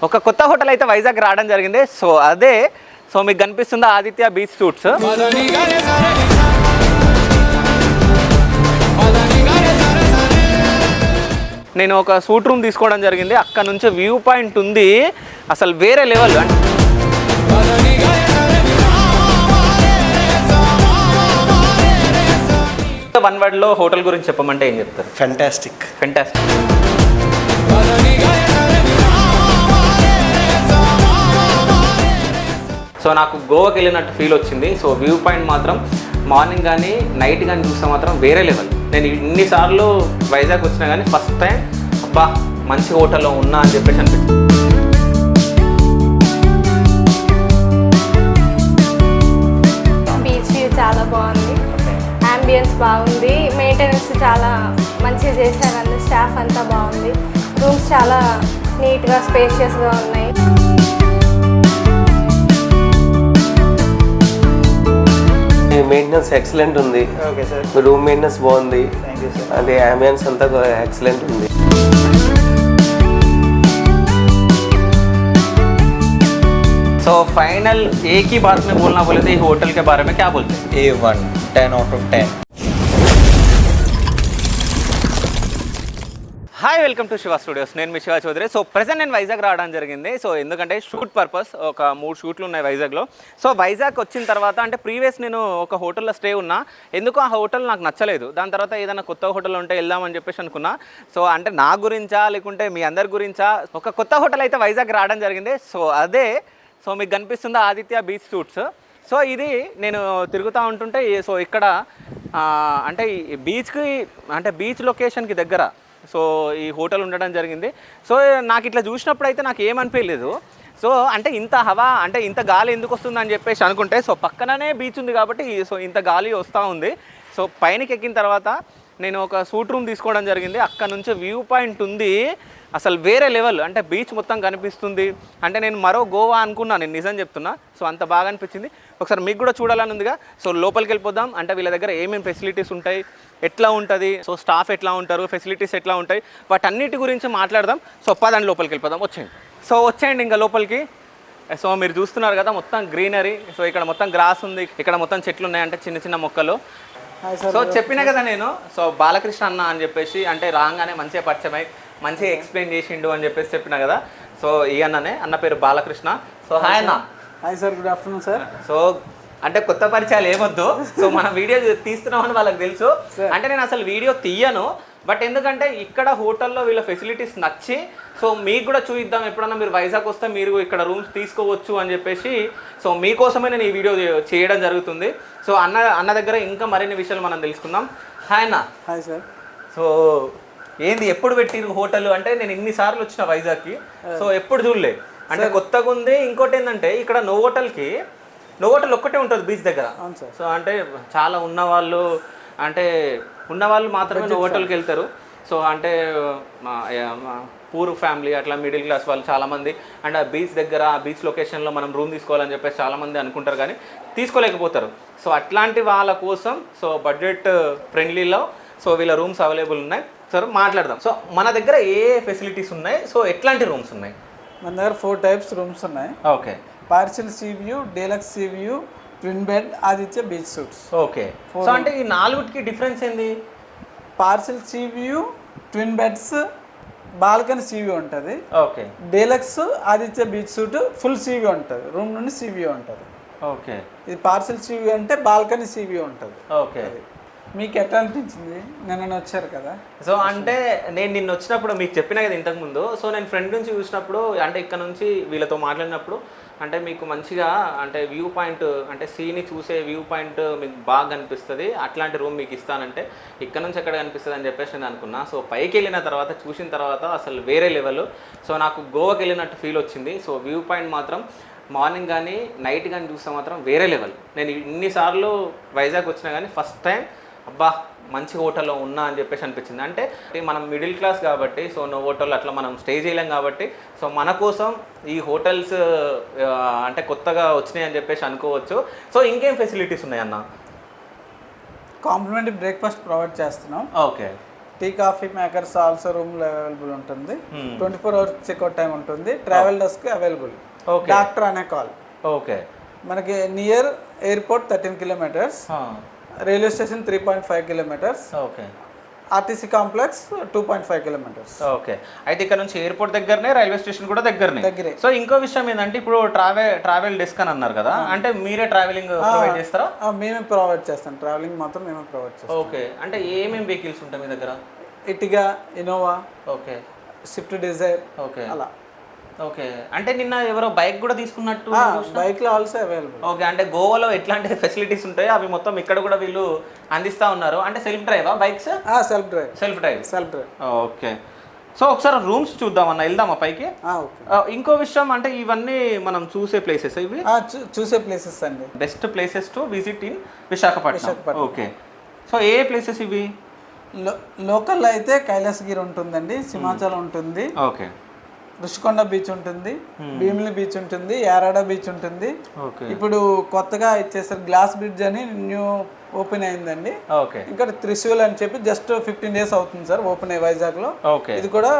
ఒక కొత్త హోటల్ అయితే వైజాగ్ రావడం జరిగింది. సో అదే మీకు కనిపిస్తుందా ఆదిత్య బీచ్ సూట్స్. నేను ఒక సూట్ రూమ్ తీసుకోవడం జరిగింది. అక్కడ నుంచి వ్యూ పాయింట్ ఉంది, అసలు వేరే లెవెల్. వన్ వర్డ్లో హోటల్ గురించి చెప్పమంటే ఏం చెప్తారు? ఫెంటాస్టిక్. సో నాకు గోవాకి వెళ్ళినట్టు ఫీల్ వచ్చింది. సో వ్యూ పాయింట్ మాత్రం మార్నింగ్ కానీ నైట్ కానీ చూస్తే మాత్రం వేరే లెవెల్. నేను ఇన్నిసార్లు వైజాగ్ వచ్చినా కానీ ఫస్ట్ టైం అబ్బా మంచి హోటల్లో ఉన్నా అని చెప్పేసి అనిపించింది. బీచ్ వ్యూ చాలా బాగుంది, అంబియన్స్ బాగుంది, మెయింటెనెన్స్ చాలా మంచిగా చేశారు, అందరు స్టాఫ్ అంతా బాగుంది, రూమ్స్ చాలా నీట్గా స్పేషియస్గా ఉన్నాయి. మెయింటెనెన్స్ ఎక్సలెంట్ ఉంది. Okay sir. రూమ్ మెయింటెనెన్స్ బాగుంది. Thank you sir. అంటే అంబియన్స్ అంతా ఎక్సలెంట్ ఉంది. సో फाइनल एक ही बात में बोलना बोले तो ये होटल के बारे में क्या बोलते हैं? A1 10 out of 10. Hi, welcome to Shiva studios. నేను మీ శివ చౌదరి. సో ప్రజెంట్ నేను వైజాగ్ రావడం జరిగింది. సో ఎందుకంటే షూట్ పర్పస్ ఒక 3 షూట్లు ఉన్నాయి వైజాగ్లో. సో వైజాగ్ వచ్చిన తర్వాత అంటే ప్రీవియస్ నేను ఒక హోటల్లో స్టే ఉన్నా, ఎందుకు ఆ హోటల్ నాకు నచ్చలేదు. దాని తర్వాత ఏదైనా కొత్త హోటల్ ఉంటే వెళ్దామని చెప్పేసి అనుకున్నా. సో అంటే నా గురించా లేకుంటే మీ అందరి గురించా, ఒక కొత్త హోటల్ అయితే వైజాగ్ రావడం జరిగింది. సో అదే మీకు కనిపిస్తుందా ఆదిత్య బీచ్ సూట్స్. సో ఇది నేను తిరుగుతూ ఉంటుంటే సో ఇక్కడ అంటే బీచ్కి అంటే బీచ్ లొకేషన్కి దగ్గర సో ఈ హోటల్ ఉండడం జరిగింది. సో నాకు ఇట్లా చూసినప్పుడు అయితే నాకు ఏమనిపించలేదు. సో అంటే ఇంత హవా అంటే ఇంత గాలి ఎందుకు వస్తుందని చెప్పేసి అనుకుంటే సో పక్కననే బీచ్ ఉంది కాబట్టి సో ఇంత గాలి వస్తూ ఉంది. సో పైనకి ఎక్కిన తర్వాత నేను ఒక సూట్ రూమ్ తీసుకోవడం జరిగింది. అక్కడ నుంచి వ్యూ పాయింట్ ఉంది, అసలు వేరే లెవెల్. అంటే బీచ్ మొత్తం కనిపిస్తుంది. అంటే నేను మరో గోవా అనుకున్నా, నేను నిజం చెప్తున్నా. సో అంత బాగా అనిపించింది. ఒకసారి మీకు కూడా చూడాలని ఉందిగా. సో లోపలికి వెళ్ళిపోదాం. అంటే వీళ్ళ దగ్గర ఏమేమి ఫెసిలిటీస్ ఉంటాయి, ఎట్లా ఉంటుంది, సో స్టాఫ్ ఎట్లా ఉంటారు, ఫెసిలిటీస్ ఎట్లా ఉంటాయి, వాటన్నిటి గురించి మాట్లాడదాం. సో పదండి లోపలికి వెళ్ళిపోదాం. వచ్చేయండి ఇంకా లోపలికి. సో మీరు చూస్తున్నారు కదా మొత్తం గ్రీనరీ. సో ఇక్కడ మొత్తం గ్రాస్ ఉంది, ఇక్కడ మొత్తం చెట్లు ఉన్నాయి, అంటే చిన్న చిన్న మొక్కలు. సో చెప్పినా కదా నేను, సో బాలకృష్ణ అన్న అని చెప్పేసి అంటే రాగానే మంచిగా పరిచయమై మంచిగా ఎక్స్ప్లెయిన్ చేసిండు అని చెప్పేసి చెప్పినా కదా. సో ఈ అన్న పేరు బాలకృష్ణ. సో హాయ్ అన్న. Hi sir, good afternoon sir. So అంటే కొత్త పరిచయాలు ఏమొద్దు. సో మన వీడియో తీస్తున్నామని వాళ్ళకి తెలుసు. అంటే నేను అసలు వీడియో తీయను, బట్ ఎందుకంటే ఇక్కడ హోటల్లో వీళ్ళ ఫెసిలిటీస్ నచ్చి సో మీకు కూడా చూపిద్దాం, ఎప్పుడన్నా మీరు వైజాగ్ వస్తే మీరు ఇక్కడ రూమ్స్ తీసుకోవచ్చు అని చెప్పేసి సో మీకోసమే నేను ఈ వీడియో చేయడం జరుగుతుంది. సో అన్న దగ్గర ఇంకా మరిన్ని విషయాలు మనం తెలుసుకుందాం. హాయ్ అన్న. Hi sir. సో ఏంది ఎప్పుడు పెట్టిరు హోటల్? అంటే నేను ఇన్నిసార్లు వచ్చిన వైజాగ్కి, సో ఎప్పుడు చూడలే. అంటే కొత్తగా ఉంది. ఇంకోటి ఏంటంటే ఇక్కడ నోవోటల్ ఒక్కటే ఉంటుంది బీచ్ దగ్గర. సో అంటే చాలా ఉన్నవాళ్ళు మాత్రమే నోవోటల్కి వెళ్తారు. సో అంటే పూర్ ఫ్యామిలీ అట్లా మిడిల్ క్లాస్ వాళ్ళు చాలామంది అండ్ బీచ్ దగ్గర బీచ్ లొకేషన్లో మనం రూమ్ తీసుకోవాలని చెప్పేసి చాలామంది అనుకుంటారు కానీ తీసుకోలేకపోతారు. సో అట్లాంటి వాళ్ళ కోసం సో బడ్జెట్ ఫ్రెండ్లీలో సో వీళ్ళ రూమ్స్ అవైలబుల్ ఉన్నాయి. సార్ మాట్లాడదాం. సో మన దగ్గర ఏ ఫెసిలిటీస్ ఉన్నాయి, సో ఎట్లాంటి రూమ్స్ ఉన్నాయి? మన దగ్గర 4 టైప్స్ రూమ్స్ ఉన్నాయి. Okay. Partial sea view, deluxe sea view, twin bed, Aditya beach suites. Okay. So అంటే ఈ 4కి డిఫరెన్స్ ఏంది? Partial sea view, twin beds, balcony sea view ఉంటుంది. Okay. Deluxe Aditya beach suite full sea view ఉంటుంది, room నుండి see view ఉంటుంది. Okay. ఇది partial sea view అంటే బాల్కనీ సీ వ్యూ ఉంటుంది. ఓకే. మీకు ఎట్లా అనిపించింది? నిన్న వచ్చారు కదా. సో అంటే నేను నిన్న వచ్చినప్పుడు మీకు చెప్పినా కదా ఇంతకుముందు. సో నేను ఫ్రెండ్ నుంచి చూసినప్పుడు అంటే ఇక్కడ నుంచి వీళ్ళతో మాట్లాడినప్పుడు అంటే మీకు మంచిగా అంటే వ్యూ పాయింట్ అంటే సీని చూసే వ్యూ పాయింట్ మీకు బాగా కనిపిస్తుంది, అట్లాంటి రూమ్ మీకు ఇస్తానంటే ఇక్కడ నుంచి ఎక్కడ కనిపిస్తుంది అని చెప్పేసి నేను అనుకున్నా. సో పైకి వెళ్ళిన తర్వాత చూసిన తర్వాత అసలు వేరే లెవెల్. సో నాకు గోవాకి వెళ్ళినట్టు ఫీల్ వచ్చింది. సో వ్యూ పాయింట్ మాత్రం మార్నింగ్ కానీ నైట్ కానీ చూస్తే మాత్రం వేరే లెవెల్. నేను ఇన్నిసార్లు వైజాగ్ వచ్చినా కానీ ఫస్ట్ టైం అబ్బా మంచి హోటల్లో ఉన్నా అని చెప్పేసి అనిపించింది. అంటే మనం మిడిల్ క్లాస్ కాబట్టి సో హోటల్ అట్లా మనం స్టే చేయలేం కాబట్టి సో మన కోసం ఈ హోటల్స్ అంటే కొత్తగా వచ్చినాయి అని చెప్పేసి అనుకోవచ్చు. సో ఇంకేం ఫెసిలిటీస్ ఉన్నాయన్న? కాంప్లిమెంటరీ బ్రేక్ఫాస్ట్ ప్రొవైడ్ చేస్తున్నాం. Okay. Tea coffee makers also room available ఉంటుంది. 24 hours చెక్అవుట్ టైం ఉంటుంది. Travel desk available. Okay. Doctor అనే కాల్. ఓకే. మనకి near airport 13 kilometers, railway station 3.5 kilometers, okay. RTC complex 2.5 kilometers. Okay. అయితే ఇక్కడ నుంచి airport దగ్గరనే, railway station కూడా దగ్గరనే. దగ్గరే. సో ఇంకో విషయం ఏంటంటే ఇప్పుడు ట్రావెల్ డెస్క్ అని అన్నారు కదా, అంటే మీరే ట్రావెలింగ్ ప్రొవైడ్ చేస్తారా? మేమే ప్రొవైడ్ చేస్తాం. ట్రావెలింగ్ మాత్రం మేమే ప్రొవైడ్ చేస్తాం. ఓకే. అంటే ఏమేమి వెహికల్స్ ఉంటాయి మీ దగ్గర? Ertiga, Innova, okay, Swift Dzire, okay, అలా. ఓకే. అంటే నిన్న ఎవరో బైక్ కూడా తీసుకున్నట్టు? బైక్లో ఆల్సో అవైలబుల్. ఓకే. అంటే గోవాలో ఎట్లాంటి ఫెసిలిటీస్ ఉంటాయో అవి మొత్తం ఇక్కడ కూడా వీళ్ళు అందిస్తూ ఉన్నారు. అంటే సెల్ఫ్ డ్రైవా bikes? Self drive. Self drive. Self drive. Okay. So ఒకసారి రూమ్స్ చూద్దామన్నా, వెళ్దామా పైకి? ఓకే. ఇంకో విషయం అంటే ఇవన్నీ మనం చూసే ప్లేసెస్ ఇవి? చూసే ప్లేసెస్ అండి. Best places to visit in Visakhapatnam. Okay. So A places ఇవి? లోకల్ అయితే కైలాసగిరి ఉంటుందండి, సింహాచలం ఉంటుంది, ఓకే, రుషికొండ బీచ్ ఉంటుంది, భీమిలి బీచ్ ఉంటుంది, యారాడ బీచ్ ఉంటుంది. ఇప్పుడు కొత్తగా ఇచ్చేసారు గ్లాస్ బ్రిడ్జ్ అని న్యూ ఓపెన్ అయిందండి. ఓకే. ఇంకా త్రిశూల్ అని చెప్పి జస్ట్ 15 days అవుతుంది సార్ ఓపెన్ అయ్యి వైజాగ్ లో. ఓకే. ఇది కూడా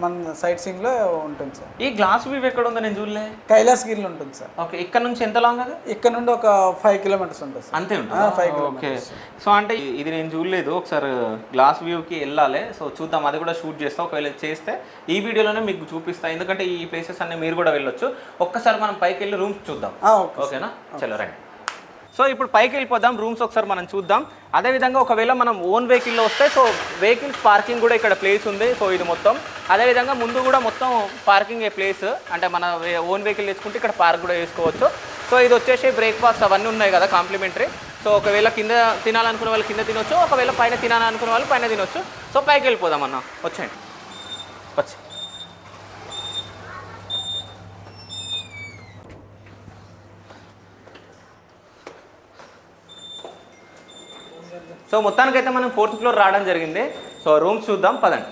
మన సైట్ సీయింగ్ లో ఉంటుంది సార్. ఈ గ్లాస్ వ్యూ ఎక్కడ ఉందో నేను చూడలే. కైలాసగిరిలో ఉంటుంది సార్. ఓకే. ఇక్కడ నుంచి ఎంత లాంగ్ అది? ఇక్కడ నుండి ఒక 5 kilometers ఉంటుంది సార్. అంతే ఉంటుంది. 5 ఓకే. kilometers. సో అంటే ఇది నేను చూడలేదు, ఒకసారి గ్లాస్ వ్యూకి వెళ్ళాలి. సో చూద్దాం, అది కూడా షూట్ చేస్తా. ఒకవేళ చేస్తే ఈ వీడియోలోనే మీకు చూపిస్తా, ఎందుకంటే ఈ ప్లేసెస్ అన్ని మీరు కూడా వెళ్ళొచ్చు. ఒక్కసారి మనం పైకి వెళ్ళి రూమ్స్ చూద్దాం. ఓకేనా? చలో రండి. సో ఇప్పుడు పైకి వెళ్ళిపోదాం, రూమ్స్ ఒకసారి మనం చూద్దాం. అదేవిధంగా ఒకవేళ మనం ఓన్ వెహికల్లో వస్తే సో వెహికల్స్ పార్కింగ్ కూడా ఇక్కడ ప్లేస్ ఉంది. సో ఇది మొత్తం అదేవిధంగా ముందు కూడా మొత్తం పార్కింగ్ ప్లేస్, అంటే మన ఓన్ వెహికల్ తెచ్చుకుంటే ఇక్కడ పార్క్ కూడా వేసుకోవచ్చు. సో ఇది వచ్చేసి బ్రేక్ఫాస్ట్ అవన్నీ ఉన్నాయి కదా కాంప్లిమెంటరీ. సో ఒకవేళ కింద తినాలనుకునే వాళ్ళు కింద తినొచ్చు, ఒకవేళ పైన తినాలనుకునే వాళ్ళు పైన తినొచ్చు. సో పైకి వెళ్ళిపోదాం అన్న, వచ్చేయండి. వచ్చి సో మొత్తానికైతే మనం 4th floor రావడం జరిగింది. సో రూమ్స్ చూద్దాం పదండి.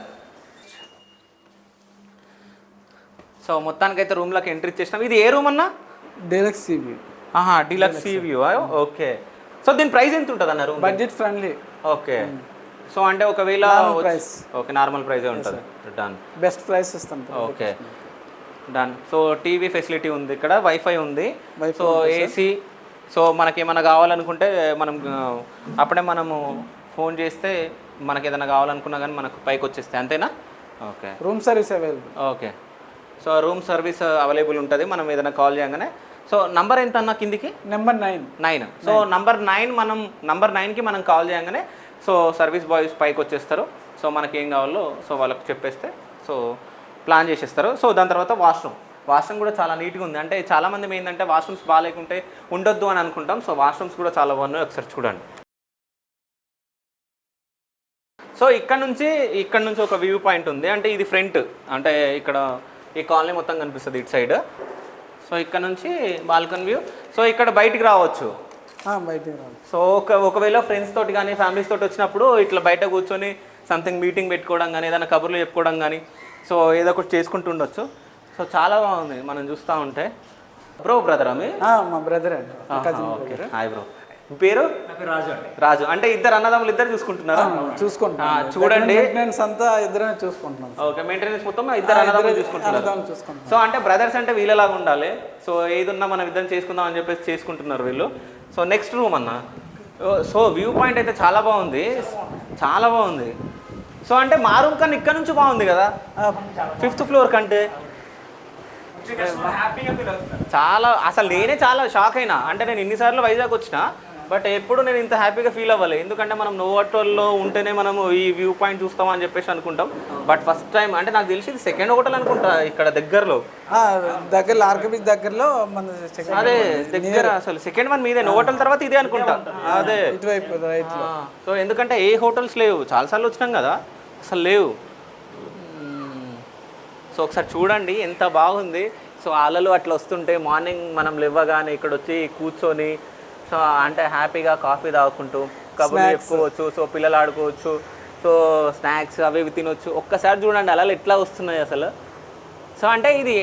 సో మొత్తానికైతే రూమ్లోకి ఎంట్రీ ఇచ్చేసినాం. ఇది ఏ రూమ్ అన్నా? Deluxe sea view. Deluxe sea view. Okay. So దీని ప్రైస్ ఎంత ఉంటుంది అన్న room? Budget friendly. Okay. So అంటే ఒకవేళ ప్రైస్ ఓకే నార్మల్ ప్రైజే ఉంటుంది. డన్. బెస్ట్ ప్రైస్ ఇస్తాం. Okay done. So TV facility ఉంది, ఇక్కడ వైఫై ఉంది, సో ఏసీ. సో మనకి ఏమైనా కావాలనుకుంటే మనం అప్పుడే మనము ఫోన్ చేస్తే మనకి ఏదైనా కావాలనుకున్నా కానీ మనకు పైకి వచ్చేస్తాయి, అంతేనా? Okay. Room service available. Okay. So room service available ఉంటుంది మనం ఏదైనా కాల్ చేయగానే. సో నంబర్ ఎంత అన్న కిందికి? నెంబర్ 9. సో నంబర్ 9 మనం నంబర్ 9కి మనం కాల్ చేయగానే సో సర్వీస్ బాయ్స్ పైకి వచ్చేస్తారు. సో మనకి ఏం కావాలో సో వాళ్ళకి చెప్పేస్తే సో ప్లాన్ చేసేస్తారు. సో దాని తర్వాత వాష్రూమ్ కూడా చాలా నీట్గా ఉంది. అంటే చాలామంది ఏంటంటే వాష్రూమ్స్ బాగాలేకుంటే ఉండొద్దు అని అనుకుంటాం. సో వాష్రూమ్స్ కూడా చాలా బాగున్నాయి, ఒకసారి చూడండి. సో ఇక్కడ నుంచి ఒక వ్యూ పాయింట్ ఉంది. అంటే ఇది ఫ్రంట్, అంటే ఇక్కడ ఈ కాలనీ మొత్తం కనిపిస్తుంది ఇటు సైడ్. సో ఇక్కడ నుంచి బాల్కనీ వ్యూ. సో ఇక్కడ బయటికి రావచ్చు. సో ఒకవేళ ఫ్రెండ్స్ తోటి కానీ ఫ్యామిలీస్ తోటి వచ్చినప్పుడు ఇట్లా బయట కూర్చొని సంథింగ్ మీటింగ్ పెట్టుకోవడం కానీ ఏదైనా కబుర్లు చెప్పుకోవడం కానీ సో ఏదో ఒకటి చేసుకుంటూ ఉండొచ్చు. సో చాలా బాగుంది మనం చూస్తూ ఉంటే. బ్రో బ్రదర్ మీ? మా బ్రదర్ అండి. Hi bro. మీ పేరు? రాజు. అంటే ఇద్దరు అన్నదమ్ములు ఇద్దరు చూసుకుంటున్నారా? చూడండి మెయింటెనెన్స్ అంతా ఇద్దరే చూసుకుంటున్నాం. ఓకే. మెయింటెనెన్స్ మొత్తం ఇద్దరు అన్నదమ్ములు చూసుకుంటున్నారు. సో అంటే బ్రదర్స్ అంటే వీళ్ళలాగా ఉండాలి. సో ఏది ఉన్నా మనం ఇద్దరం చేసుకుందాం అని చెప్పేసి చేసుకుంటున్నారు వీళ్ళు. సో నెక్స్ట్ రూమ్ అన్న. సో వ్యూ పాయింట్ అయితే చాలా బాగుంది, చాలా బాగుంది. సో అంటే మా రూమ్ కన్నా ఇక్కడ నుంచి బాగుంది కదా 5th floor కంటే. చాలా అసలు నేనే చాలా షాక్ అయినా. అంటే నేను ఇన్నిసార్లు వైజాగ్ వచ్చిన, బట్ ఎప్పుడు నేను ఇంత హ్యాపీగా ఫీల్ అవ్వాలి. ఎందుకంటే మనం నోవాటోల్లో ఉంటేనే మనము ఈ వ్యూ పాయింట్ చూస్తాం అని చెప్పేసి అనుకుంటాం. బట్ ఫస్ట్ టైం అంటే నాకు తెలిసి ఇది సెకండ్ హోటల్ అనుకుంటా ఇక్కడ దగ్గరలో. ఆర్కే బీచ్ దగ్గరలో మన అదే దగ్గర. అసలు సెకండ్ వన్ మీదే, నోవాటల్ తర్వాత ఇదే అనుకుంటా. అదే. సో ఎందుకంటే ఏ హోటల్స్ లేవు, చాలాసార్లు వచ్చినాం కదా అసలు లేవు. సో ఒకసారి చూడండి ఎంత బాగుంది. సో అలలు అట్లా వస్తుంటే మార్నింగ్ మనం లేవగానే ఇక్కడ వచ్చి కూర్చొని సో అంటే హ్యాపీగా కాఫీ తాగుకుంటూ కబుర్లు చెప్పుకోవచ్చు. సో పిల్లలు ఆడుకోవచ్చు. సో స్నాక్స్ అవి ఇవి తినొచ్చు. ఒక్కసారి చూడండి అలలు ఎట్లా వస్తున్నాయి అసలు. సో అంటే ఇది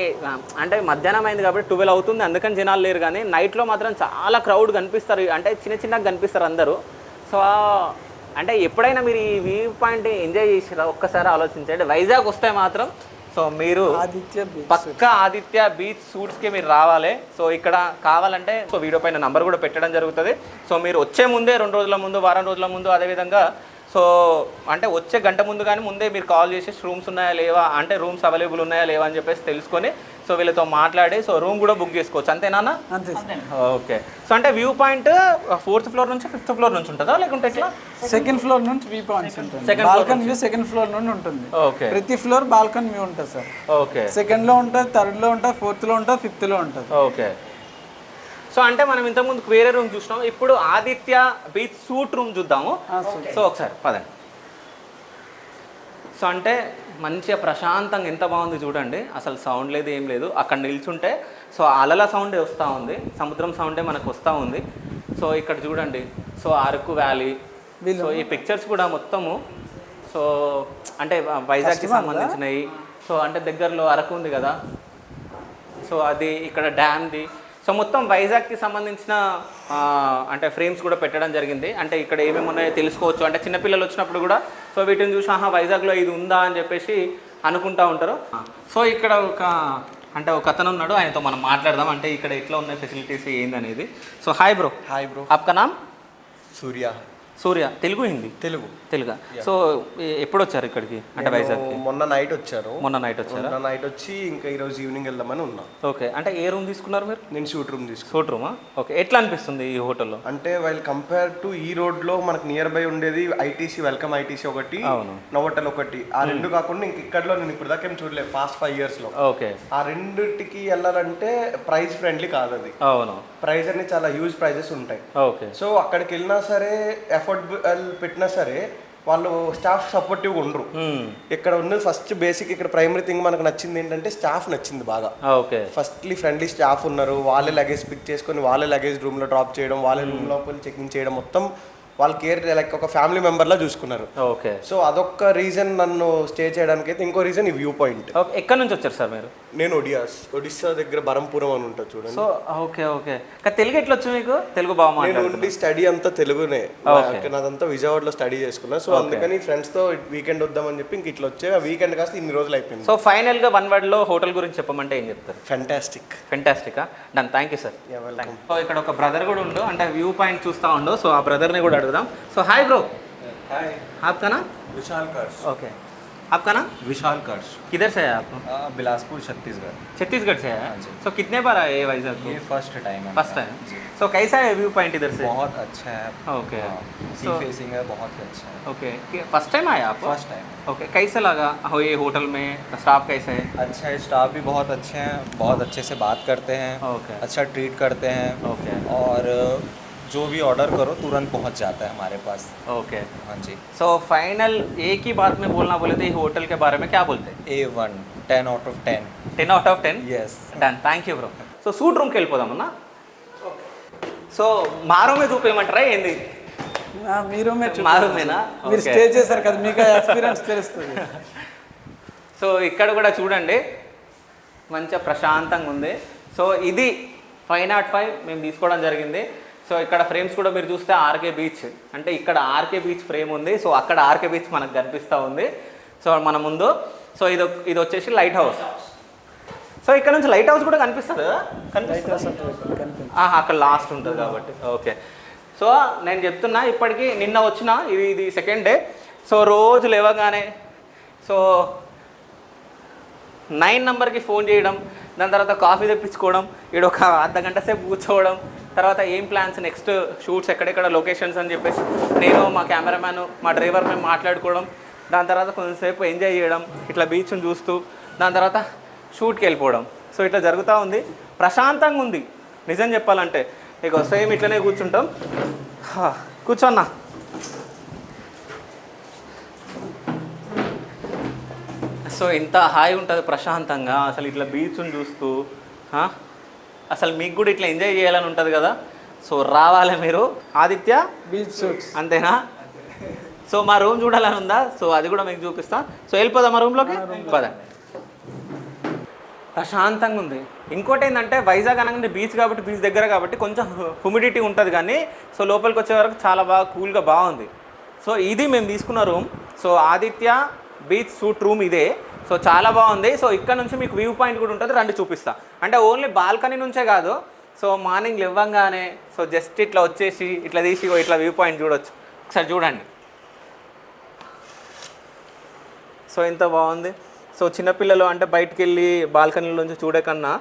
అంటే మధ్యాహ్నం అయింది కాబట్టి 12 అవుతుంది, అందుకని జనాలు లేరు. కానీ నైట్లో మాత్రం చాలా క్రౌడ్ కనిపిస్తారు. అంటే చిన్నగా కనిపిస్తారు అందరూ. సో అంటే ఎప్పుడైనా మీరు ఈ వ్యూ పాయింట్ ఎంజాయ్ చేసిరా ఒక్కసారి ఆలోచించండి. వైజాగ్ వస్తే మాత్రం సో మీరు ఆదిత్య బీచ్ పక్కా ఆదిత్య బీచ్ సూట్స్కి మీరు రావాలి. సో ఇక్కడ కావాలంటే సో వీడియో పైన నంబర్ కూడా పెట్టడం జరుగుతుంది. సో మీరు వచ్చే ముందే 2 రోజుల ముందు, వారం రోజుల ముందు, అదేవిధంగా సో అంటే వచ్చే గంట ముందు కానీ ముందే మీరు కాల్ చేసి రూమ్స్ ఉన్నాయా లేవా, అంటే రూమ్స్ అవైలబుల్ ఉన్నాయా లేవా అని చెప్పేసి తెలుసుకొని సో వీళ్ళతో మాట్లాడి సో రూమ్ కూడా బుక్ చేసుకోవచ్చు. అంతేనా? అంతే. ఓకే. సో అంటే వ్యూ పాయింట్ 4th ఫ్లోర్ నుంచి 5th ఫ్లోర్ నుంచి ఉంటుందా లేకుంటే ఎట్లా? సెకండ్ ఫ్లోర్ నుంచి వ్యూ పాయింట్స్ ఉంటుంది. Second floor Balkan view second floor నుండి ఉంటుంది. ఓకే. ప్రతి ఫ్లోర్ బాల్కన్ వ్యూ ఉంటుంది సార్. ఓకే. సెకండ్ లో ఉంటుంది, థర్డ్ లో ఉంటుంది, ఫోర్త్ లో ఉంటుంది, ఫిఫ్త్ లో ఉంటుంది. ఓకే. సో అంటే మనం ఇంతకుముందు వేరే రూమ్ చూసినాం, ఇప్పుడు ఆదిత్య బీచ్ సూట్ రూమ్ చూద్దాము. సో ఒకసారి పదండి. సో అంటే మంచిగా ప్రశాంతంగా ఎంత బాగుంది చూడండి, అసలు సౌండ్ లేదు ఏం లేదు. అక్కడ నిల్చుంటే సో అలల సౌండే వస్తూ ఉంది, సముద్రం సౌండే మనకు వస్తూ ఉంది. సో ఇక్కడ చూడండి, సో అరకు వ్యాలీ, సో ఈ పిక్చర్స్ కూడా మొత్తము సో అంటే వైజాగ్కి సంబంధించినవి. సో అంటే దగ్గరలో అరకు ఉంది కదా, సో అది ఇక్కడ డ్యామ్ది. సో మొత్తం వైజాగ్కి సంబంధించిన అంటే ఫ్రేమ్స్ కూడా పెట్టడం జరిగింది. అంటే ఇక్కడ ఏమేమి ఉన్నాయో తెలుసుకోవచ్చు. అంటే చిన్నపిల్లలు వచ్చినప్పుడు కూడా సో వీటిని చూసి ఆహా వైజాగ్లో ఇది ఉందా అని చెప్పేసి అనుకుంటూ ఉంటారు. సో ఇక్కడ ఒక అతను ఉన్నాడు, ఆయనతో మనం మాట్లాడదాం. అంటే ఇక్కడ ఎట్లా ఉన్నాయి ఫెసిలిటీస్ ఏంది అనేది. So hi bro. Hi bro. ఆప్కా నామ్? సూర్య. సూర్య. తెలుగు హిందీ? తెలుగు. సో ఎప్పుడు వచ్చారు ఇక్కడికి, అంటే వైజాగ్కి? మొన్న నైట్ వచ్చారు. మొన్న నైట్ వచ్చి ఇంకా ఈరోజు ఈవినింగ్ వెళ్దామని ఉన్నా. ఓకే. అంటే ఏ రూమ్ తీసుకున్నారు మీరు? నేను షూట్ రూమ్ తీసుకున్నాను. షూట్ రూమా? ఓకే. ఎట్లా అనిపిస్తుంది ఈ హోటల్లో? అంటే వైల్ కంపేర్ టు ఈ రోడ్ లో మనకు నియర్ బై ఉండేది ఐటీసీ, వెల్కమ్ ఐటీసీ ఒకటి, నోవోటల్ ఒకటి. ఆ రెండు కాకుండా ఇంక ఇక్కడలో నేను ఇప్పుడు దాకా ఏం చూడలేదు పాస్ట్ 5 years లో. ఓకే. ఆ రెండిటికి వెళ్ళాలంటే ప్రైస్ ఫ్రెండ్లీ కాదు అది. అవును. ప్రైస్ అన్ని చాలా హ్యూజ్ ప్రైజెస్ ఉంటాయి. ఓకే. సో అక్కడికి వెళ్ళినా సరే అఫోర్డబుల్ పెట్టినా సరే వాళ్ళు స్టాఫ్ సపోర్టివ్గా ఉండరు. ఇక్కడ ఉన్నది ఫస్ట్ బేసిక్, ఇక్కడ ప్రైమరీ థింగ్ మనకు నచ్చింది ఏంటంటే స్టాఫ్ నచ్చింది బాగా. ఓకే. ఫస్ట్లీ ఫ్రెండ్లీ స్టాఫ్ ఉన్నారు. వాళ్ళే లగేజ్ పిక్ చేసుకొని వాళ్ళే లగేజ్ రూమ్లో డ్రాప్ చేయడం, వాళ్ళే రూమ్ లోపల చెకింగ్ చేయడం, మొత్తం వాళ్ళ కేర్ లైక్ ఒక ఫ్యామిలీ మెంబర్లా చూసుకున్నారు. ఓకే. సో అదొక్క రీజన్ నన్ను స్టే చేయడానికి అయితే. ఇంకో రీజన్ ఈ వ్యూ పాయింట్. ఎక్కడి నుంచి వచ్చారు సార్ మీరు? నేను ఒడిస్సా దగ్గర బరంపురం అని ఉంటుంది చూడండి. So okay. ఓకే. తెలుగు ఎట్లా వచ్చు మీకు? తెలుగు బాగా నేను ఉండి స్టడీ అంతా తెలుగునే, నాదంతా విజయవాడలో స్టడీ చేసుకున్నా. సో అందుకని ఫ్రెండ్స్ తో వీకెండ్ వద్దామని చెప్పి ఇంక ఇట్లా వచ్చే. వీకెండ్ కాస్త ఇన్ని రోజులు అయిపోయింది. సో ఫైనల్ గా 1 word లో హోటల్ గురించి చెప్పమంటే ఏం చెప్తారు? ఫెంటాస్టిక్. ఫెంటాస్టికా? Done. Thank you sir. So ఇక్కడ ఒక బ్రదర్ కూడా ఉండు, అంటే వ్యూ పాయింట్ చూస్తూ ఉండు. సో ఆ బ్రదర్ని కూడా అడుగుదాం. So hi bro. हाय. आपका नाम? विशाल कर्ष. ओके. आपका नाम? विशाल कर्ष. किधर से है आप? बिलासपुर छत्तीसगढ़. छत्तीसगढ़ से है? सो कितने बार आए वैजाग को? ये फर्स्ट टाइम है. First time. सो कैसा है व्यू पॉइंट इधर से? बहुत अच्छा है. ओके. सी फेसिंग है, बहुत ही अच्छा है. ओके. फर्स्ट टाइम आए आप? First time. ओके. कैसा लगा हो ये होटल में? स्टाफ कैसा है? अच्छा है, स्टाफ भी बहुत अच्छे हैं, बहुत अच्छे से बात करते हैं. ओके. अच्छा ट्रीट करते हैं. ओके. और जो भी ऑर्डर करो तुरंत पहुंच जाता है हमारे पास. ओके. हाँ जी. सो फाइनल एक ही बात में बोलना बोले तो ये होटल के बारे में क्या बोलते हैं? A1 10 out of 10. 10 out of 10? Yes. Done. Thank you bro. So suit రూమ్కి వెళ్ళిపోదామన్నా. సో మా రూమే చూపించమంటారా ఏంది? మీ రూమే మా రూమేనా? మీరు స్టే చేశారు కదా, మీకు ఎక్స్పీరియన్స్ తెలుస్తుంది. సో ఇక్కడ కూడా చూడండి మంచిగా ప్రశాంతంగా ఉంది. సో ఇది 505 మేము తీసుకోవడం జరిగింది. సో ఇక్కడ ఫ్రేమ్స్ కూడా మీరు చూస్తే ఆర్కే బీచ్, అంటే ఇక్కడ ఆర్కే బీచ్ ఫ్రేమ్ ఉంది. సో అక్కడ ఆర్కే బీచ్ మనకు కనిపిస్తూ ఉంది. సో మన ముందు సో ఇది వచ్చేసి లైట్ హౌస్. సో ఇక్కడ నుంచి లైట్ హౌస్ కూడా కనిపిస్తుంది కదా? అక్కడ లాస్ట్ ఉంటుంది కాబట్టి. ఓకే. సో నేను చెప్తున్నా ఇప్పటికీ నిన్న వచ్చిన ఇది 2nd డే. సో రోజు లేవగానే సో 9 నెంబర్కి ఫోన్ చేయడం, దాని తర్వాత కాఫీ తెప్పించుకోవడం, ఇక్కడ ఒక అర్ధగంట సేపు కూర్చోవడం, తర్వాత ఏం ప్లాన్స్ నెక్స్ట్ షూట్స్ ఎక్కడెక్కడ లొకేషన్స్ అని చెప్పేసి నేను మా కెమెరామ్యాన్ మా డ్రైవర్ మేము మాట్లాడుకోవడం, దాని తర్వాత కొంచెంసేపు ఎంజాయ్ చేయడం ఇట్లా బీచ్ని చూస్తూ, దాని తర్వాత షూట్కి వెళ్ళిపోవడం. సో ఇట్లా జరుగుతూ ఉంది. ప్రశాంతంగా ఉంది నిజం చెప్పాలంటే. ఇక సేమ్ ఇట్లనే కూర్చుంటాం. కూర్చోన్నా. సో ఇంత హాయి ఉంటుంది ప్రశాంతంగా అసలు ఇట్లా బీచ్ని చూస్తూ. అసలు మీకు కూడా ఇట్లా ఎంజాయ్ చేయాలని ఉంటుంది కదా. సో రావాలి మీరు ఆదిత్య బీచ్ సూట్స్. అంతేనా? సో మా రూమ్ చూడాలని ఉందా? సో అది కూడా మీకు చూపిస్తా. సో వెళ్ళిపోదాం మా రూమ్లోకి. పదండి. ప్రశాంతంగా ఉంది. ఇంకోటి ఏంటంటే వైజాగ్ అనగానే బీచ్ కాబట్టి, బీచ్ దగ్గర కాబట్టి కొంచెం హ్యూమిడిటీ ఉంటుంది, కానీ సో లోపలికి వచ్చే వరకు చాలా బాగా కూల్గా బాగుంది. సో ఇది మేము తీసుకున్న room. So Aditya beach suite room ఇదే. సో చాలా బాగుంది. సో ఇక్కడ నుంచి మీకు వ్యూ పాయింట్ కూడా ఉంటుంది, రండి చూపిస్తా. అంటే ఓన్లీ బాల్కనీ నుంచే కాదు, సో మార్నింగ్ లేవ్వంగానే సో జస్ట్ ఇట్లా వచ్చేసి ఇట్లా తీసి ఇట్లా వ్యూ పాయింట్ చూడొచ్చు. ఒకసారి చూడండి. సో ఎంత బాగుంది. సో చిన్నపిల్లలు అంటే బయటికి వెళ్ళి బాల్కనీల నుంచి చూడే కన్నా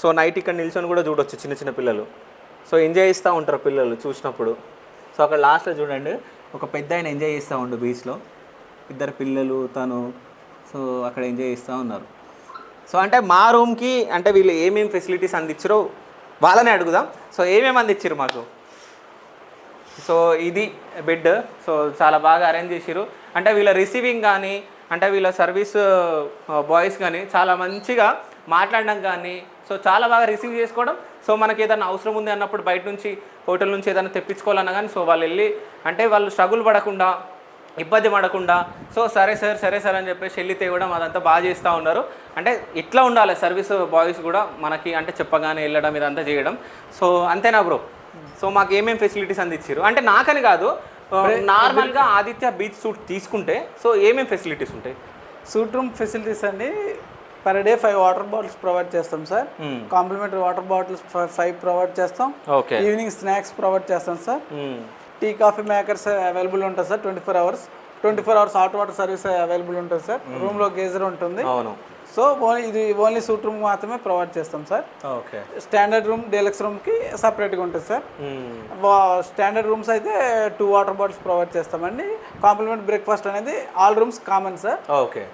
సో నైట్ ఇక్కడ నిల్చొని కూడా చూడొచ్చు చిన్న చిన్న పిల్లలు. సో ఎంజాయ్ చేస్తూ ఉంటారు పిల్లలు చూసినప్పుడు. సో అక్కడ లాస్ట్లో చూడండి ఒక పెద్ద ఆయన ఎంజాయ్ చేస్తూ ఉండు బీచ్లో, ఇద్దరు పిల్లలు తను. సో అక్కడ ఎంజాయ్ చేస్తూ ఉన్నారు. సో అంటే మా రూమ్కి అంటే వీళ్ళు ఏమేమి ఫెసిలిటీస్ అందించారో వాళ్ళనే అడుగుదాం. సో ఏమేమి అందించారు మాకు? సో ఇది బెడ్. సో చాలా బాగా అరేంజ్ చేసిరు. అంటే వీళ్ళ రిసీవింగ్ కానీ అంటే వీళ్ళ సర్వీస్ బాయ్స్ కానీ చాలా మంచిగా మాట్లాడడం కానీ సో చాలా బాగా రిసీవ్ చేసుకోవడం. సో మనకి ఏదైనా అవసరం ఉంది అన్నప్పుడు బయట నుంచి హోటల్ నుంచి ఏదైనా తెప్పించుకోవాలన్నా కానీ సో వాళ్ళు వెళ్ళి అంటే వాళ్ళు స్ట్రగుల్ పడకుండా ఇబ్బంది పడకుండా సో సరే సార్ అని చెప్పేసి వెళ్ళి తేవడం అదంతా బాగా చేస్తూ ఉన్నారు. అంటే ఇట్లా ఉండాలి సర్వీస్ బాయ్స్ కూడా మనకి అంటే చెప్పగానే వెళ్ళడం ఇదంతా చేయడం. సో అంతేనా బ్రో? సో మాకు ఏమేమి ఫెసిలిటీస్ అందించారు అంటే నాకని కాదు, నార్మల్గా ఆదిత్య బీచ్ సూట్ తీసుకుంటే సో ఏమేమి ఫెసిలిటీస్ ఉంటాయి? సూట్ రూమ్ ఫెసిలిటీస్ అండి, per day 5 water bottles provide చేస్తాం sir. Complimentary water bottles 5 provide చేస్తాం. ఓకే. ఈవినింగ్ స్నాక్స్ ప్రొవైడ్ చేస్తాం sir. Tea coffee makers available ఉంటుంది sir 24 hours hot water service available ఉంటుంది sir. రూమ్లో geyser ఉంటుంది. అవును. సో ఇది ఓన్లీ సూట్ రూమ్ మాత్రమే ప్రొవైడ్ చేస్తాం sir. Okay. Standard room deluxe రూమ్కి సపరేట్గా ఉంటుంది సార్. స్టాండర్డ్ రూమ్స్ అయితే 2 వాటర్ బాటిల్స్ ప్రొవైడ్ చేస్తామండి. కాంప్లిమెంట్ బ్రేక్ఫాస్ట్ అనేది all rooms common sir. Okay.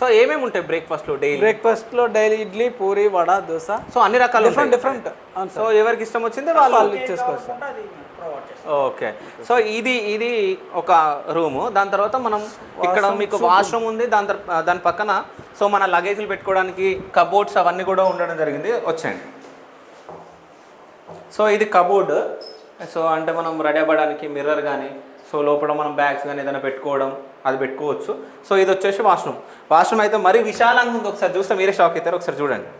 So ఏమేమి ఉంటాయి బ్రేక్ఫాస్ట్లో? బ్రేక్ఫాస్ట్లో డైలీ ఇడ్లీ, పూరి, వడ, దోశ. సో అన్ని రకాలు డిఫరెంట్. సో ఎవరికి ఇష్టం వచ్చింది వాళ్ళు ఇచ్చేసుకోవచ్చు సార్. ఓకే. సో ఇది ఒక రూము. దాని తర్వాత మనం ఇక్కడ మీకు వాష్రూమ్ ఉంది. దాని పక్కన సో మన లగేజ్లు పెట్టుకోవడానికి కబోర్డ్స్ అవన్నీ కూడా ఉండడం జరిగింది. వచ్చేయండి. సో ఇది కబోర్డ్. సో అంటే మనం రెడీ అవ్వడానికి మిర్రర్ కానీ సో లోపల మనం బ్యాగ్స్ కానీ ఏదైనా పెట్టుకోవడం అది పెట్టుకోవచ్చు. సో ఇది వచ్చేసి వాష్రూమ్ అయితే మరీ విశాలంగా ఉంది. ఒకసారి చూస్తే మీరే షాక్ అవుతారు. ఒకసారి చూడండి.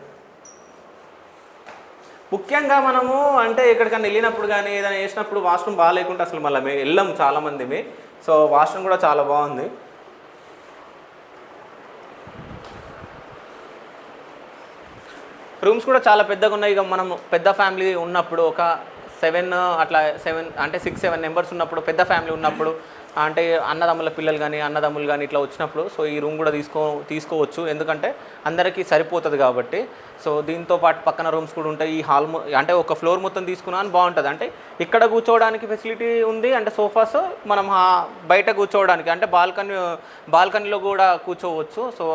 ముఖ్యంగా మనము అంటే ఎక్కడికైనా వెళ్ళినప్పుడు కానీ ఏదైనా చేసినప్పుడు వాష్రూమ్ బాగాలేకుండా అసలు మళ్ళీ వెళ్ళాము చాలామంది. సో వాష్రూమ్ కూడా చాలా బాగుంది. రూమ్స్ కూడా చాలా పెద్దగా ఉన్నాయి. ఇక మనం పెద్ద ఫ్యామిలీ ఉన్నప్పుడు ఒక 7 అంటే 6-7 మెంబర్స్ ఉన్నప్పుడు, పెద్ద ఫ్యామిలీ ఉన్నప్పుడు అంటే అన్నదమ్ముల పిల్లలు కానీ అన్నదమ్ములు కానీ ఇట్లా వచ్చినప్పుడు సో ఈ రూమ్ కూడా తీసుకోవచ్చు. ఎందుకంటే అందరికీ సరిపోతుంది కాబట్టి. సో దీంతో పాటు పక్కన రూమ్స్ కూడా ఉంటాయి. ఈ హాల్ అంటే ఒక ఫ్లోర్ మొత్తం తీసుకున్నా అని బాగుంటుంది. అంటే ఇక్కడ కూర్చోవడానికి ఫెసిలిటీ ఉంది. అంటే సోఫాస్ మనం బయట కూర్చోవడానికి అంటే బాల్కనీలో కూడా కూర్చోవచ్చు. సో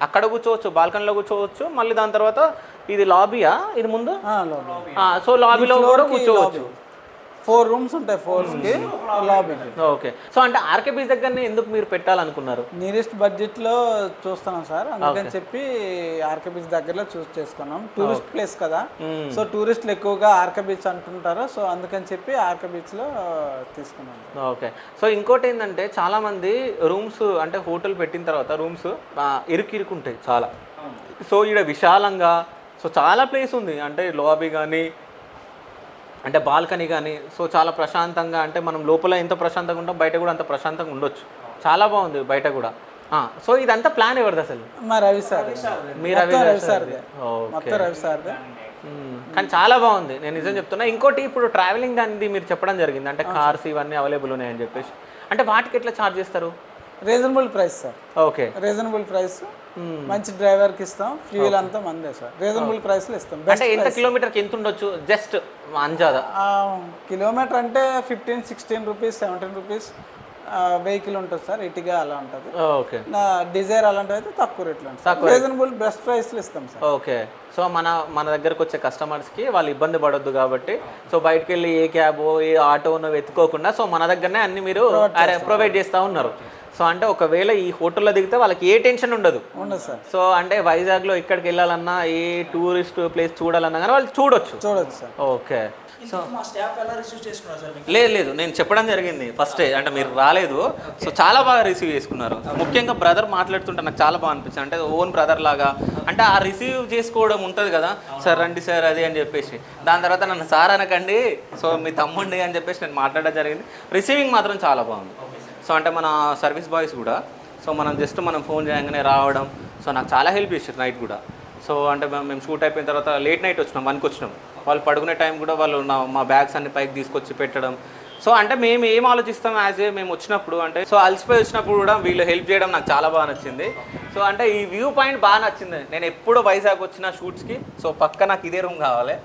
అక్కడ కూర్చోవచ్చు, బాల్కనీలో కూర్చోవచ్చు. మళ్ళీ దాని తర్వాత ఇది లాబీయా? ఇది ముందు సో లాబీలో కూడా కూర్చోవచ్చు. 4 రూమ్స్ ఉంటాయి. 4కి లాబీ. ఓకే. సో అంటే ఆర్కే బీచ్ దగ్గరనే ఎందుకు మీరు పెట్టాలనుకున్నారు? నియరెస్ట్ బడ్జెట్లో చూస్తున్నాం సార్, అందుకని చెప్పి ఆర్కే బీచ్ దగ్గరలో చూస్ చేసుకున్నాం. టూరిస్ట్ ప్లేస్ కదా, సో టూరిస్టులు ఎక్కువగా ఆర్కే బీచ్ అంటుంటారు. సో అందుకని చెప్పి ఆర్కే బీచ్లో తీసుకున్నాం. ఓకే. సో ఇంకోటి ఏంటంటే చాలామంది రూమ్స్ అంటే హోటల్ పెట్టిన తర్వాత రూమ్స్ ఇరుకుంటాయి చాలా. సో ఇక్కడ విశాలంగా సో చాలా ప్లేస్ ఉంది. అంటే లాబీ కానీ అంటే బాల్కనీ కానీ సో చాలా ప్రశాంతంగా అంటే మనం లోపల ఎంత ప్రశాంతంగా ఉంటాం బయట కూడా అంత ప్రశాంతంగా ఉండొచ్చు. చాలా బాగుంది బయట కూడా. సో ఇదంతా ప్లాన్ ఎవరిది అసలు? మా రవి సార్. మీరు రవి సార్దే? మొత్తం రవి సార్దే. కానీ చాలా బాగుంది. నేను నిజం చెప్తున్నా. ఇంకోటి ఇప్పుడు ట్రావెలింగ్ దాన్ని మీరు చెప్పడం జరిగింది అంటే కార్స్ ఇవన్నీ అవైలబుల్ ఉన్నాయని చెప్పేసి. అంటే వాటికి ఎట్లా ఛార్జ్ చేస్తారు? Reasonable price sir. Okay. Reasonable price, మంచి డ్రైవర్కి ఇస్తాం. ఫ్యూల్ అంతా మందే సార్. రీజనబుల్ ప్రైస్లో ఇస్తాం. అంటే ఎంత కిలోమీటర్కి ఎంత ఉండొచ్చు జస్ట్ అంజాదా? కిలోమీటర్ అంటే 15-16 రూపీస్ 17 రూపీస్ వెహికల్ ఉంటుంది సార్. ఇటుగా అలా ఉంటుంది. ఓకే. డిజైర్ అలాంటివి అయితే తక్కువ రేట్లో ఉంటుంది. రీజనబుల్ బెస్ట్ ప్రైస్లో ఇస్తాం సార్. ఓకే. సో మన దగ్గరకు వచ్చే కస్టమర్స్కి వాళ్ళు ఇబ్బంది పడొద్దు కాబట్టి సో బయటకు వెళ్ళి ఏ క్యాబో ఏ ఆటోనో వెతుకోకుండా సో మన దగ్గరనే అన్ని మీరు ప్రొవైడ్ చేస్తూ ఉన్నారు. సో అంటే ఒకవేళ ఈ హోటల్లో దిగితే వాళ్ళకి ఏ టెన్షన్ ఉండదు సార్. సో అంటే వైజాగ్లో ఎక్కడికి వెళ్ళాలన్నా ఏ టూరిస్ట్ ప్లేస్ చూడాలన్నా కానీ వాళ్ళు చూడొచ్చు సార్. ఓకే. సో లేదు నేను చెప్పడం జరిగింది ఫస్టే, అంటే మీరు రాలేదు. సో చాలా బాగా రిసీవ్ చేసుకున్నారు. ముఖ్యంగా బ్రదర్ మాట్లాడుతుంటే నాకు చాలా బాగా అనిపించింది. అంటే ఓన్ బ్రదర్ లాగా అంటే ఆ రిసీవ్ చేసుకోవడం ఉంటుంది కదా, సార్ రండి సార్ అది అని చెప్పేసి. దాని తర్వాత నన్ను సార్ అనకండి సో మీ తమ్ముండి అని చెప్పేసి నేను మాట్లాడడం జరిగింది. రిసీవింగ్ మాత్రం చాలా బాగుంది. సో అంటే మన సర్వీస్ బాయ్స్ కూడా సో మనం జస్ట్ మనం ఫోన్ చేయగానే రావడం, సో నాకు చాలా హెల్ప్ చేశారు నైట్ కూడా. సో అంటే మేము షూట్ అయిపోయిన తర్వాత లేట్ నైట్ వచ్చినాం, 1కి వచ్చినాం. వాళ్ళు పడుకునే టైం కూడా వాళ్ళు మా బ్యాగ్స్ అన్ని పైకి తీసుకొచ్చి పెట్టడం. సో అంటే మేము ఏం ఆలోచిస్తాం మేము వచ్చినప్పుడు అంటే, సో అలసిపోయి వచ్చినప్పుడు కూడా వీళ్ళు హెల్ప్ చేయడం నాకు చాలా బాగా నచ్చింది. సో అంటే ఈ వ్యూ పాయింట్ బాగా నచ్చింది. నేను ఎప్పుడు వైజాగ్ వచ్చిన షూట్స్కి సో పక్క నాకు ఇదే రూమ్ కావాలి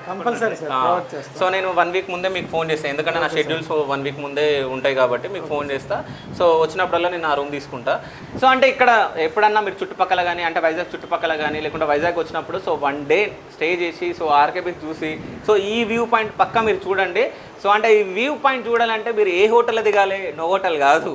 కంపల్సరీ సార్. సో నేను 1 వీక్ ముందే మీకు ఫోన్ చేస్తాను, ఎందుకంటే నా షెడ్యూల్స్ 1 వీక్ ముందే ఉంటాయి కాబట్టి మీకు ఫోన్ చేస్తా. సో వచ్చినప్పుడల్లా నేను ఆ రూమ్ తీసుకుంటా. సో అంటే ఇక్కడ ఎప్పుడన్నా మీరు చుట్టుపక్కల కానీ అంటే వైజాగ్ చుట్టుపక్కల కానీ లేకుంటే వైజాగ్ వచ్చినప్పుడు సో 1 డే స్టే చేసి సో ఆర్కే బీచ్ చూసి సో ఈ వ్యూ పాయింట్ పక్క మీరు చూడండి. సో అంటే ఈ వ్యూ పాయింట్ చూడాలంటే మీరు ఏ హోటల్ దిగాలి, నో హోటల్ కాదు.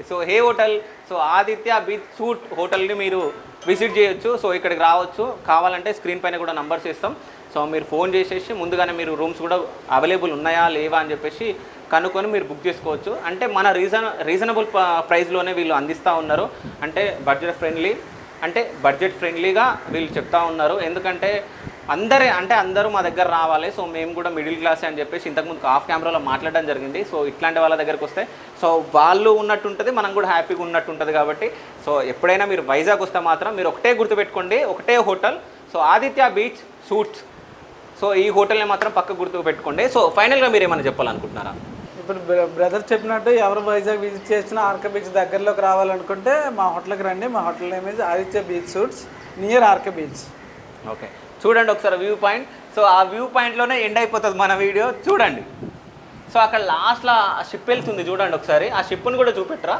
సో ఏ hotel, so Aditya beach suite హోటల్ని మీరు విజిట్ చేయొచ్చు. సో ఇక్కడికి రావచ్చు, కావాలంటే స్క్రీన్ పైన కూడా నంబర్స్ ఇస్తాం. సో మీరు ఫోన్ చేసేసి ముందుగానే మీరు రూమ్స్ కూడా అవైలబుల్ ఉన్నాయా లేవా అని చెప్పేసి కనుక్కొని మీరు బుక్ చేసుకోవచ్చు. అంటే మన రీజనబుల్ ప్రైస్లోనే వీళ్ళు అందిస్తూ ఉన్నారు. అంటే బడ్జెట్ ఫ్రెండ్లీగా వీళ్ళు చెప్తా ఉన్నారు. ఎందుకంటే అందరూ మా దగ్గర రావాలి. సో మేము కూడా మిడిల్ క్లాస్ అని చెప్పేసి ఇంతకుముందు ఆఫ్ కెమెరాలో మాట్లాడడం జరిగింది. సో ఇట్లాంటి వాళ్ళ దగ్గరకు వస్తే సో వాళ్ళు ఉన్నట్టుంటుంది, మనం కూడా హ్యాపీగా ఉన్నట్టుంటుంది. కాబట్టి సో ఎప్పుడైనా మీరు వైజాగ్ వస్తే మాత్రం మీరు ఒకటే గుర్తుపెట్టుకోండి, ఒకటే hotel, so Aditya beach suits. So ఈ హోటల్ని మాత్రం పక్క గుర్తు పెట్టుకోండి. సో ఫైనల్గా మీరు ఏమైనా చెప్పాలనుకుంటున్నారా? ఇప్పుడు బ్రదర్ చెప్పినట్టు ఎవరు వైజాగ్ విజిట్ చేసినా ఆర్కే బీచ్ దగ్గరలోకి రావాలనుకుంటే మా హోటల్కి రండి. మా hotel name is Aditya beach suites near RK beach. Okay, చూడండి ఒకసారి వ్యూ పాయింట్. సో ఆ వ్యూ పాయింట్లోనే ఎండ్ అయిపోతుంది మన వీడియో. చూడండి, సో అక్కడ లాస్ట్లో షిప్ వెళ్తుంది చూడండి ఒకసారి, ఆ షిప్ని కూడా చూపెట్టరా.